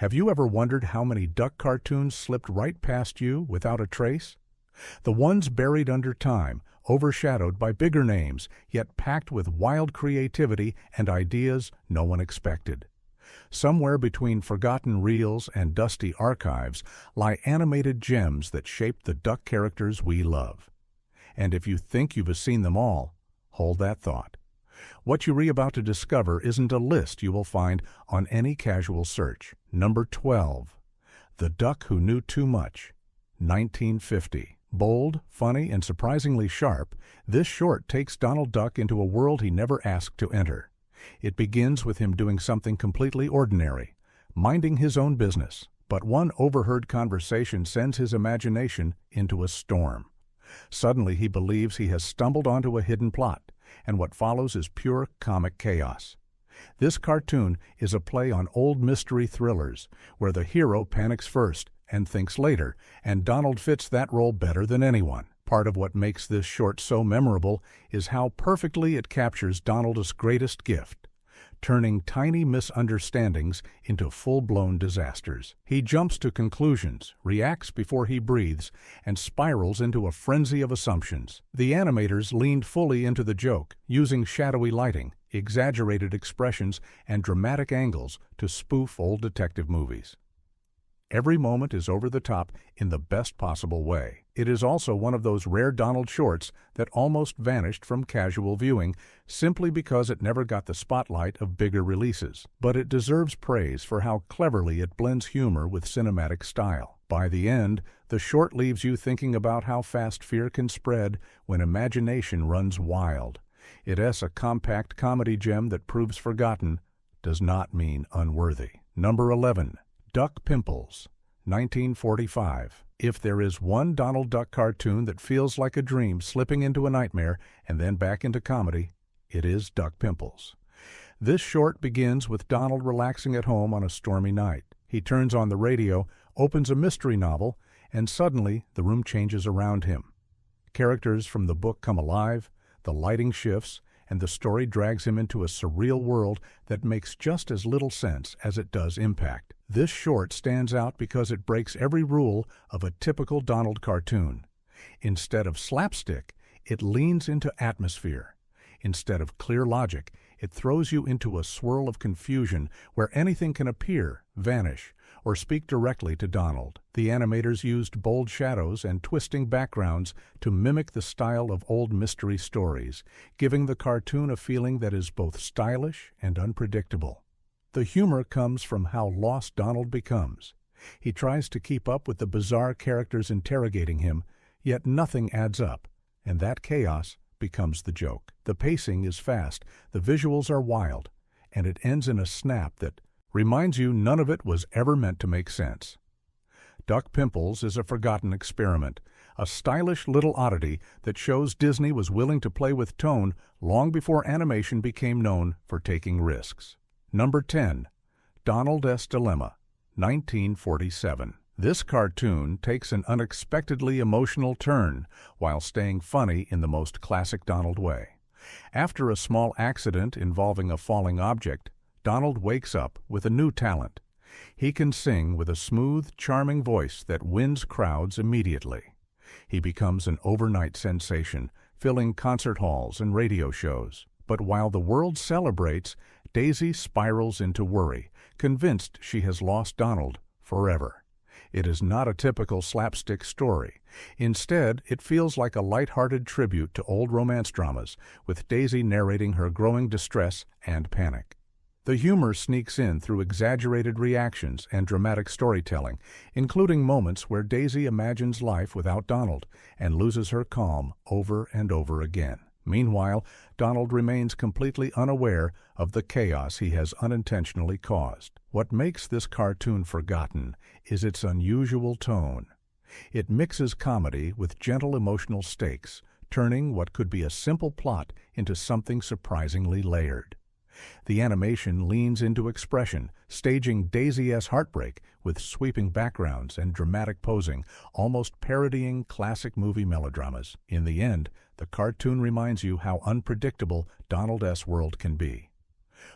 Have you ever wondered how many duck cartoons slipped right past you without a trace? The ones buried under time, overshadowed by bigger names, yet packed with wild creativity and ideas no one expected. Somewhere between forgotten reels and dusty archives lie animated gems that shaped the duck characters we love. And if you think you've seen them all, hold that thought. What you're about to discover isn't a list you will find on any casual search. Number 12. The Duck Who Knew Too Much, 1950. Bold, funny, and surprisingly sharp, this short takes Donald Duck into a world he never asked to enter. It begins with him doing something completely ordinary, minding his own business, but one overheard conversation sends his imagination into a storm. Suddenly he believes he has stumbled onto a hidden plot, and what follows is pure comic chaos. This cartoon is a play on old mystery thrillers, where the hero panics first and thinks later, and Donald fits that role better than anyone. Part of what makes this short so memorable is how perfectly it captures Donald's greatest gift, turning tiny misunderstandings into full-blown disasters. He jumps to conclusions, reacts before he breathes, and spirals into a frenzy of assumptions. The animators leaned fully into the joke, using shadowy lighting, exaggerated expressions, and dramatic angles to spoof old detective movies. Every moment is over the top in the best possible way. It is also one of those rare Donald shorts that almost vanished from casual viewing simply because it never got the spotlight of bigger releases. But it deserves praise for how cleverly it blends humor with cinematic style. By the end, the short leaves you thinking about how fast fear can spread when imagination runs wild. It is a compact comedy gem that proves forgotten does not mean unworthy. Number 11. Duck Pimples, 1945. If there is one Donald Duck cartoon that feels like a dream slipping into a nightmare and then back into comedy, it is Duck Pimples. This short begins with Donald relaxing at home on a stormy night. He turns on the radio, opens a mystery novel, and suddenly the room changes around him. Characters from the book come alive, the lighting shifts, and the story drags him into a surreal world that makes just as little sense as it does impact. This short stands out because it breaks every rule of a typical Donald cartoon. Instead of slapstick, it leans into atmosphere. Instead of clear logic, it throws you into a swirl of confusion where anything can appear, vanish, or speak directly to Donald. The animators used bold shadows and twisting backgrounds to mimic the style of old mystery stories, giving the cartoon a feeling that is both stylish and unpredictable. The humor comes from how lost Donald becomes. He tries to keep up with the bizarre characters interrogating him, yet nothing adds up, and that chaos becomes the joke. The pacing is fast, the visuals are wild, and it ends in a snap that reminds you none of it was ever meant to make sense. Duck Pimples is a forgotten experiment, a stylish little oddity that shows Disney was willing to play with tone long before animation became known for taking risks. Number 10. Donald-S Dilemma, 1947. This cartoon takes an unexpectedly emotional turn while staying funny in the most classic Donald way. After a small accident involving a falling object, Donald wakes up with a new talent. He can sing with a smooth, charming voice that wins crowds immediately. He becomes an overnight sensation, filling concert halls and radio shows. But while the world celebrates, Daisy spirals into worry, convinced she has lost Donald forever. It is not a typical slapstick story. Instead, it feels like a light-hearted tribute to old romance dramas, with Daisy narrating her growing distress and panic. The humor sneaks in through exaggerated reactions and dramatic storytelling, including moments where Daisy imagines life without Donald and loses her calm over and over again. Meanwhile, Donald remains completely unaware of the chaos he has unintentionally caused. What makes this cartoon forgotten is its unusual tone. It mixes comedy with gentle emotional stakes, turning what could be a simple plot into something surprisingly layered. The animation leans into expression, staging Daisy-esque heartbreak with sweeping backgrounds and dramatic posing, almost parodying classic movie melodramas. In the end, the cartoon reminds you how unpredictable Donald-esque world can be.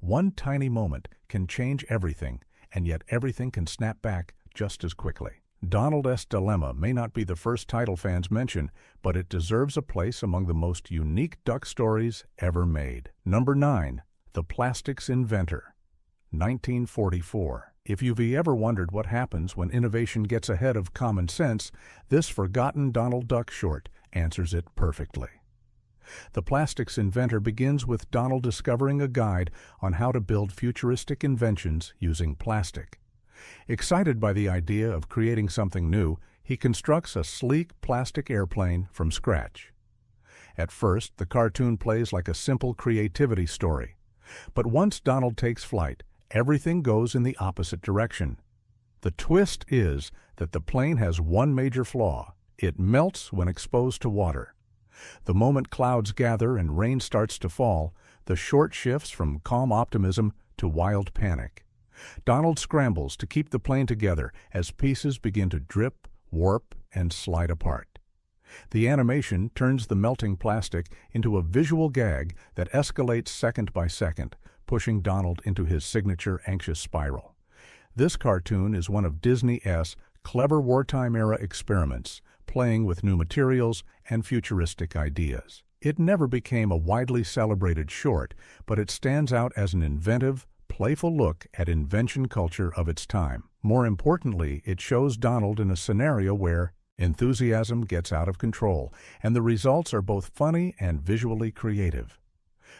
One tiny moment can change everything, and yet everything can snap back just as quickly. Donald S. Dilemma may not be the first title fans mention, but it deserves a place among the most unique duck stories ever made. Number 9. The Plastics Inventor, 1944. If you've ever wondered what happens when innovation gets ahead of common sense, this forgotten Donald Duck short answers it perfectly. The Plastics Inventor begins with Donald discovering a guide on how to build futuristic inventions using plastic. Excited by the idea of creating something new, he constructs a sleek plastic airplane from scratch. At first, the cartoon plays like a simple creativity story. But once Donald takes flight, everything goes in the opposite direction. The twist is that the plane has one major flaw: it melts when exposed to water. The moment clouds gather and rain starts to fall, the short shifts from calm optimism to wild panic. Donald scrambles to keep the plane together as pieces begin to drip, warp, and slide apart. The animation turns the melting plastic into a visual gag that escalates second by second, pushing Donald into his signature anxious spiral. This cartoon is one of Disney's clever wartime-era experiments, playing with new materials and futuristic ideas. It never became a widely celebrated short, but it stands out as an inventive, playful look at invention culture of its time. More importantly, it shows Donald in a scenario where enthusiasm gets out of control, and the results are both funny and visually creative.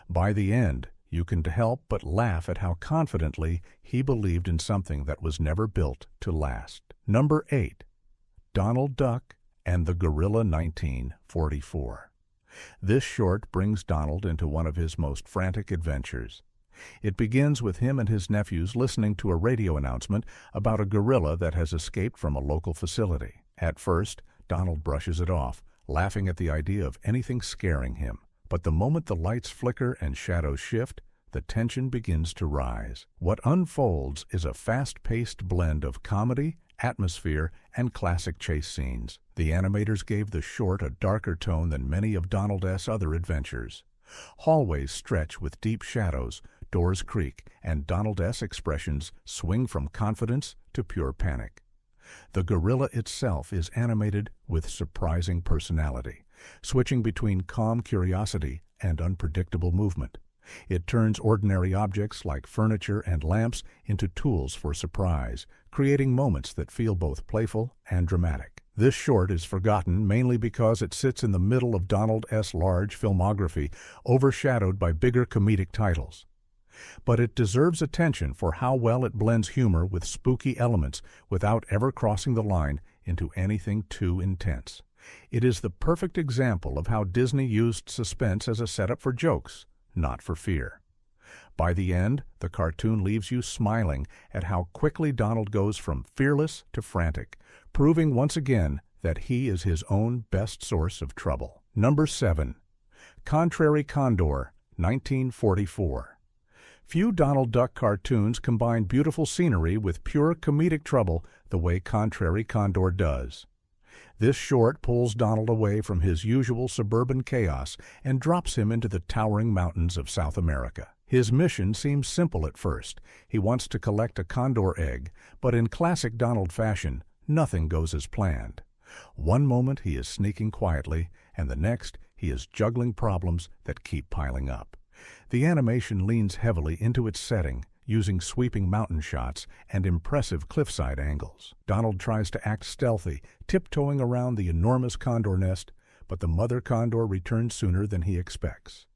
By the end, you can help but laugh at how confidently he believed in something that was never built to last. Number 8. Donald Duck and the Gorilla, 1944. This short brings Donald into one of his most frantic adventures. It begins with him and his nephews listening to a radio announcement about a gorilla that has escaped from a local facility. At first, Donald brushes it off, laughing at the idea of anything scaring him. But the moment the lights flicker and shadows shift, the tension begins to rise. What unfolds is a fast-paced blend of comedy, atmosphere, and classic chase scenes. The animators gave the short a darker tone than many of Donald's other adventures. Hallways stretch with deep shadows, doors creak, and Donald's expressions swing from confidence to pure panic. The gorilla itself is animated with surprising personality, switching between calm curiosity and unpredictable movement. It turns ordinary objects like furniture and lamps into tools for surprise, creating moments that feel both playful and dramatic. This short is forgotten mainly because it sits in the middle of Donald's large filmography, overshadowed by bigger comedic titles. But it deserves attention for how well it blends humor with spooky elements without ever crossing the line into anything too intense. It is the perfect example of how Disney used suspense as a setup for jokes, not for fear. By the end, the cartoon leaves you smiling at how quickly Donald goes from fearless to frantic, proving once again that he is his own best source of trouble. Number 7. Contrary Condor, 1944. Few Donald Duck cartoons combine beautiful scenery with pure comedic trouble the way Contrary Condor does. This short pulls Donald away from his usual suburban chaos and drops him into the towering mountains of South America. His mission seems simple at first. He wants to collect a condor egg, but in classic Donald fashion, nothing goes as planned. One moment he is sneaking quietly, and the next he is juggling problems that keep piling up. The animation leans heavily into its setting, using sweeping mountain shots and impressive cliffside angles. Donald tries to act stealthy, tiptoeing around the enormous condor nest, but the mother condor returns sooner than he expects.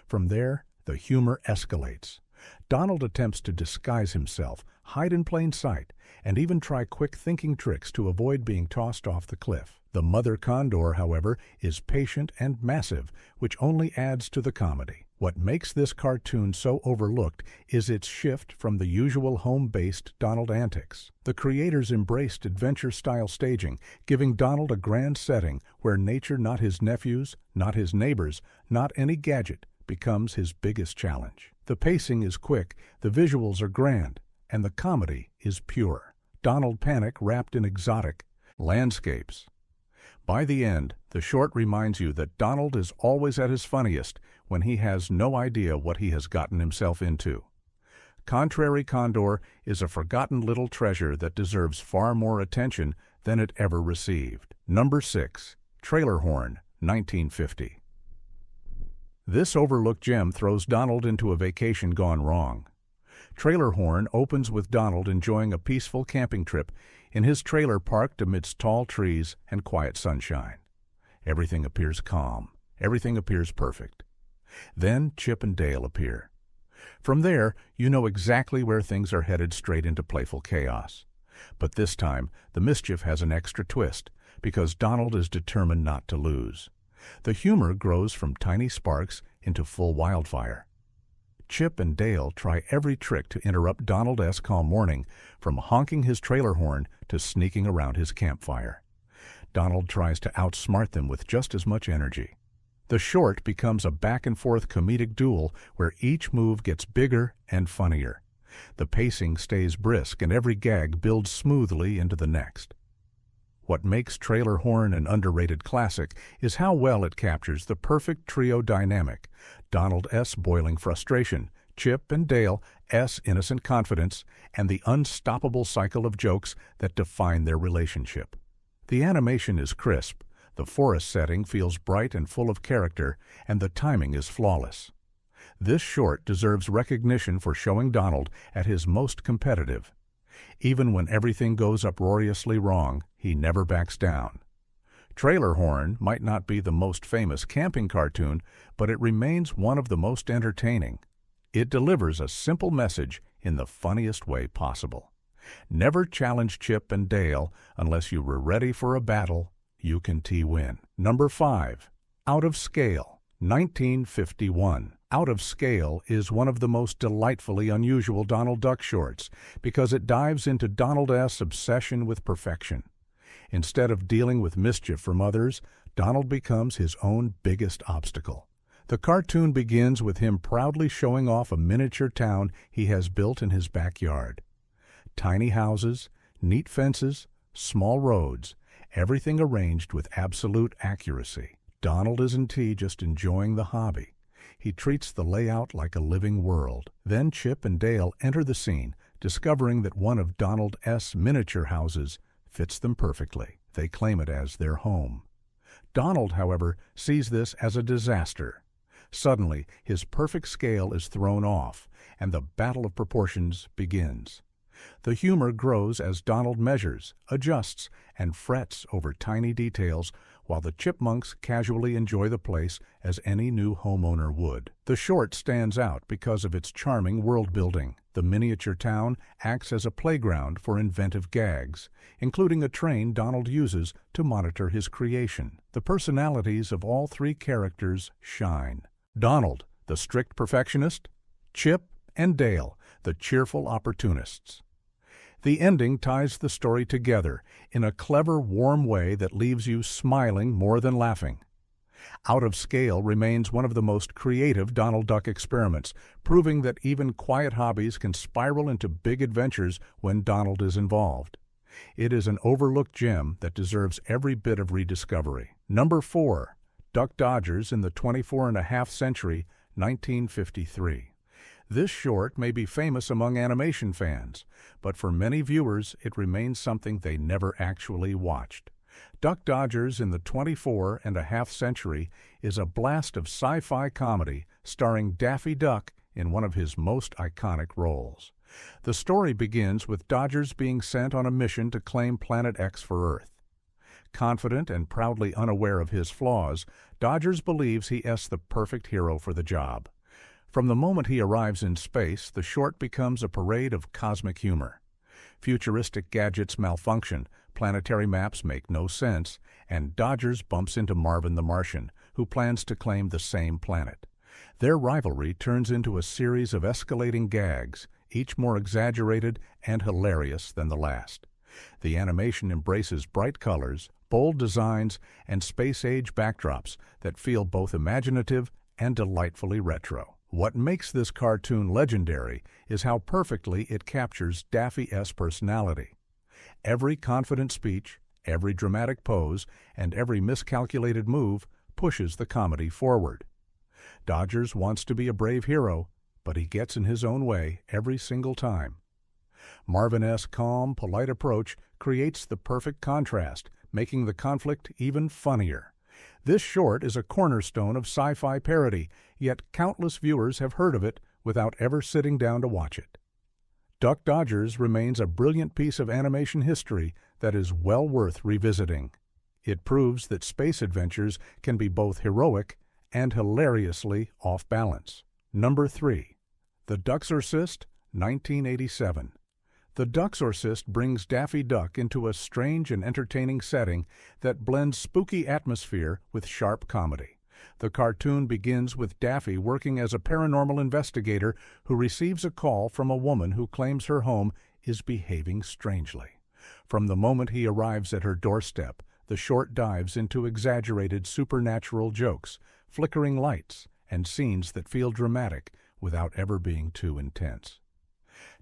From there, the humor escalates. Donald attempts to disguise himself, hide in plain sight, and even try quick thinking tricks to avoid being tossed off the cliff. The mother condor, however, is patient and massive, which only adds to the comedy. What makes this cartoon so overlooked is its shift from the usual home-based Donald antics. The creators embraced adventure-style staging, giving Donald a grand setting where nature, not his nephews, not his neighbors, not any gadget, becomes his biggest challenge. The pacing is quick, the visuals are grand, and the comedy is pure. Donald Panic wrapped in exotic landscapes. By the end, the short reminds you that Donald is always at his funniest when he has no idea what he has gotten himself into. Contrary Condor is a forgotten little treasure that deserves far more attention than it ever received. Number 6. Trailer Horn, 1950. This overlooked gem throws Donald into a vacation gone wrong. Trailer Horn opens with Donald enjoying a peaceful camping trip in his trailer parked amidst tall trees and quiet sunshine. Everything appears calm. Everything appears perfect. Then Chip and Dale appear. From there, you know exactly where things are headed, straight into playful chaos. But this time, the mischief has an extra twist, because Donald is determined not to lose. The humor grows from tiny sparks into full wildfire. Chip and Dale try every trick to interrupt Donald's calm morning, from honking his trailer horn to sneaking around his campfire. Donald tries to outsmart them with just as much energy. The short becomes a back-and-forth comedic duel where each move gets bigger and funnier. The pacing stays brisk and every gag builds smoothly into the next. What makes Trailer Horn an underrated classic is how well it captures the perfect trio dynamic: Donald's boiling frustration, Chip and Dale's innocent confidence, and the unstoppable cycle of jokes that define their relationship. The animation is crisp, the forest setting feels bright and full of character, and the timing is flawless. This short deserves recognition for showing Donald at his most competitive. Even when everything goes uproariously wrong, he never backs down. Trailer Horn might not be the most famous camping cartoon, but it remains one of the most entertaining. It delivers a simple message in the funniest way possible. Never challenge Chip and Dale unless you were ready for a battle you can win. Number 5. Out of Scale, 1951. Out of Scale is one of the most delightfully unusual Donald Duck shorts because it dives into Donald's obsession with perfection. Instead of dealing with mischief from others, Donald becomes his own biggest obstacle. The cartoon begins with him proudly showing off a miniature town he has built in his backyard. Tiny houses, neat fences, small roads, everything arranged with absolute accuracy. Donald isn't just enjoying the hobby. He treats the layout like a living world. Then Chip and Dale enter the scene, discovering that one of Donald's miniature houses fits them perfectly. They claim it as their home. Donald, however, sees this as a disaster. Suddenly, his perfect scale is thrown off, and the battle of proportions begins. The humor grows as Donald measures, adjusts, and frets over tiny details, while the chipmunks casually enjoy the place as any new homeowner would. The short stands out because of its charming world-building. The miniature town acts as a playground for inventive gags, including a train Donald uses to monitor his creation. The personalities of all three characters shine. Donald, the strict perfectionist; Chip and Dale, the cheerful opportunists. The ending ties the story together in a clever, warm way that leaves you smiling more than laughing. Out of Scale remains one of the most creative Donald Duck experiments, proving that even quiet hobbies can spiral into big adventures when Donald is involved. It is an overlooked gem that deserves every bit of rediscovery. Number 4. Duck Dodgers in the 24.5th Century, 1953. This short may be famous among animation fans, but for many viewers it remains something they never actually watched. Duck Dodgers in the 24.5th Century is a blast of sci-fi comedy starring Daffy Duck in one of his most iconic roles. The story begins with Dodgers being sent on a mission to claim Planet X for Earth. Confident and proudly unaware of his flaws, Dodgers believes he is the perfect hero for the job. From the moment he arrives in space, the short becomes a parade of cosmic humor. Futuristic gadgets malfunction, planetary maps make no sense, and Dodgers bumps into Marvin the Martian, who plans to claim the same planet. Their rivalry turns into a series of escalating gags, each more exaggerated and hilarious than the last. The animation embraces bright colors, bold designs, and space-age backdrops that feel both imaginative and delightfully retro. What makes this cartoon legendary is how perfectly it captures Daffy's personality. Every confident speech, every dramatic pose, and every miscalculated move pushes the comedy forward. Dodgers wants to be a brave hero, but he gets in his own way every single time. Marvin's calm, polite approach creates the perfect contrast, making the conflict even funnier. This short is a cornerstone of sci-fi parody, yet countless viewers have heard of it without ever sitting down to watch it. Duck Dodgers remains a brilliant piece of animation history that is well worth revisiting. It proves that space adventures can be both heroic and hilariously off balance. Number 3. The Ducksorcist, 1987. The Ducksorcist brings Daffy Duck into a strange and entertaining setting that blends spooky atmosphere with sharp comedy. The cartoon begins with Daffy working as a paranormal investigator who receives a call from a woman who claims her home is behaving strangely. From the moment he arrives at her doorstep, the short dives into exaggerated supernatural jokes, flickering lights, and scenes that feel dramatic without ever being too intense.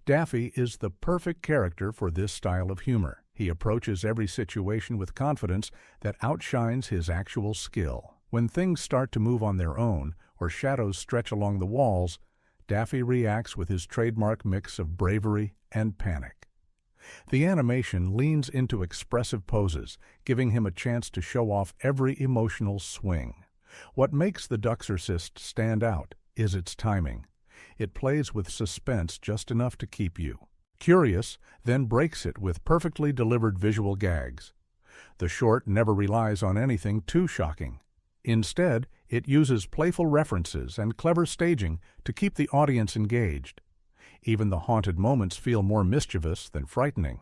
Daffy is the perfect character for this style of humor. He approaches every situation with confidence that outshines his actual skill. When things start to move on their own, or shadows stretch along the walls, Daffy reacts with his trademark mix of bravery and panic. The animation leans into expressive poses, giving him a chance to show off every emotional swing. What makes The Ducksorcist stand out is its timing. It plays with suspense just enough to keep you curious, then breaks it with perfectly delivered visual gags. The short never relies on anything too shocking. Instead, it uses playful references and clever staging to keep the audience engaged. Even the haunted moments feel more mischievous than frightening.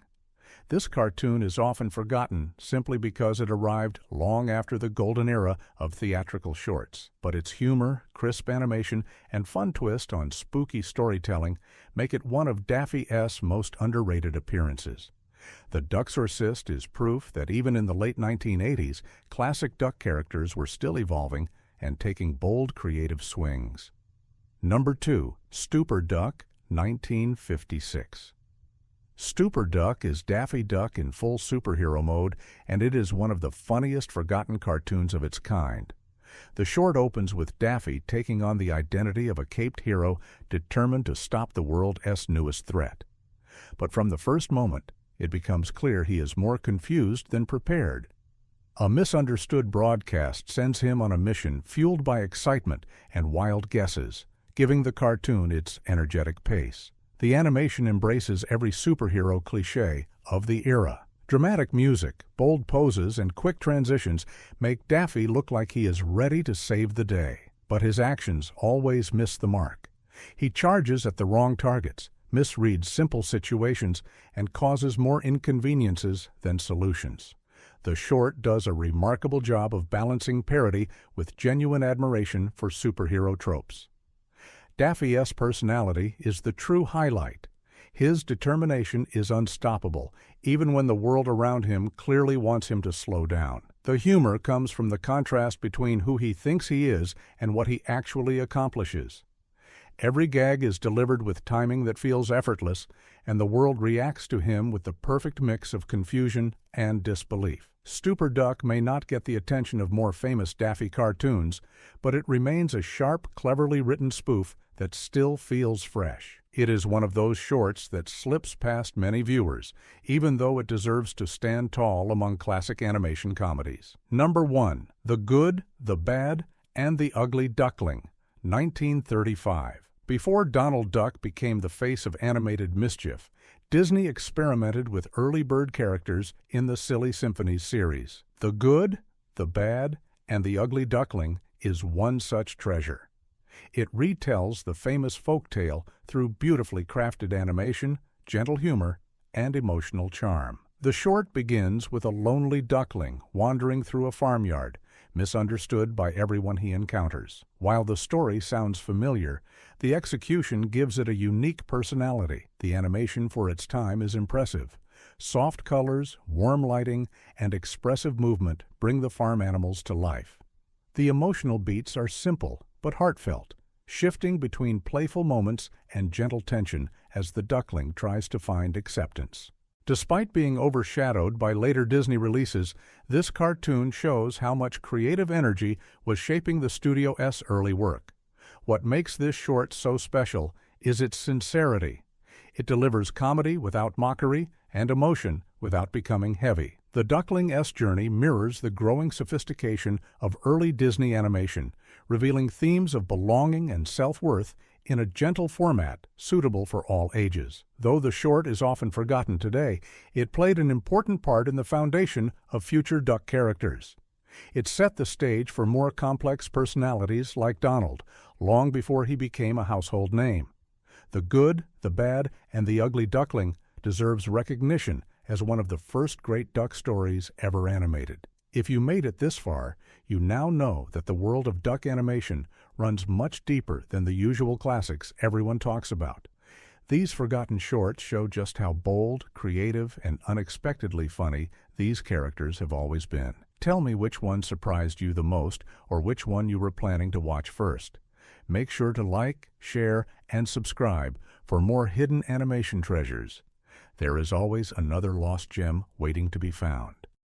This cartoon is often forgotten simply because it arrived long after the golden era of theatrical shorts. But its humor, crisp animation, and fun twist on spooky storytelling make it one of Daffy's most underrated appearances. The Ducksorcist is proof that even in the late 1980s, classic duck characters were still evolving and taking bold creative swings. Number 2. Stupor Duck, 1956. Stupor Duck is Daffy Duck in full superhero mode, and it is one of the funniest forgotten cartoons of its kind. The short opens with Daffy taking on the identity of a caped hero determined to stop the world's newest threat. But from the first moment, it becomes clear he is more confused than prepared. A misunderstood broadcast sends him on a mission fueled by excitement and wild guesses, giving the cartoon its energetic pace. The animation embraces every superhero cliché of the era. Dramatic music, bold poses, and quick transitions make Daffy look like he is ready to save the day. But his actions always miss the mark. He charges at the wrong targets, misreads simple situations, and causes more inconveniences than solutions. The short does a remarkable job of balancing parody with genuine admiration for superhero tropes. Daffy's personality is the true highlight. His determination is unstoppable, even when the world around him clearly wants him to slow down. The humor comes from the contrast between who he thinks he is and what he actually accomplishes. Every gag is delivered with timing that feels effortless, and the world reacts to him with the perfect mix of confusion and disbelief. Stupor Duck may not get the attention of more famous Daffy cartoons, but it remains a sharp, cleverly written spoof that still feels fresh. It is one of those shorts that slips past many viewers, even though it deserves to stand tall among classic animation comedies. Number 1. The Good, the Bad, and the Ugly Duckling, 1935. Before Donald Duck became the face of animated mischief, Disney experimented with early bird characters in the Silly Symphonies series. The Good, the Bad, and the Ugly Duckling is one such treasure. It retells the famous folk tale through beautifully crafted animation, gentle humor, and emotional charm. The short begins with a lonely duckling wandering through a farmyard, misunderstood by everyone he encounters. While the story sounds familiar, the execution gives it a unique personality. The animation for its time is impressive. Soft colors, warm lighting, and expressive movement bring the farm animals to life. The emotional beats are simple but heartfelt, shifting between playful moments and gentle tension as the duckling tries to find acceptance. Despite being overshadowed by later Disney releases, this cartoon shows how much creative energy was shaping the studio's early work. What makes this short so special is its sincerity. It delivers comedy without mockery and emotion without becoming heavy. The Duckling-esque journey mirrors the growing sophistication of early Disney animation, revealing themes of belonging and self-worth in a gentle format suitable for all ages. Though the short is often forgotten today, it played an important part in the foundation of future Duck characters. It set the stage for more complex personalities like Donald, long before he became a household name. The Good, the Bad, and the Ugly Duckling deserves recognition as one of the first great duck stories ever animated. If you made it this far, you now know that the world of duck animation runs much deeper than the usual classics everyone talks about. These forgotten shorts show just how bold, creative, and unexpectedly funny these characters have always been. Tell me which one surprised you the most or which one you were planning to watch first. Make sure to like, share, and subscribe for more hidden animation treasures. There is always another lost gem waiting to be found.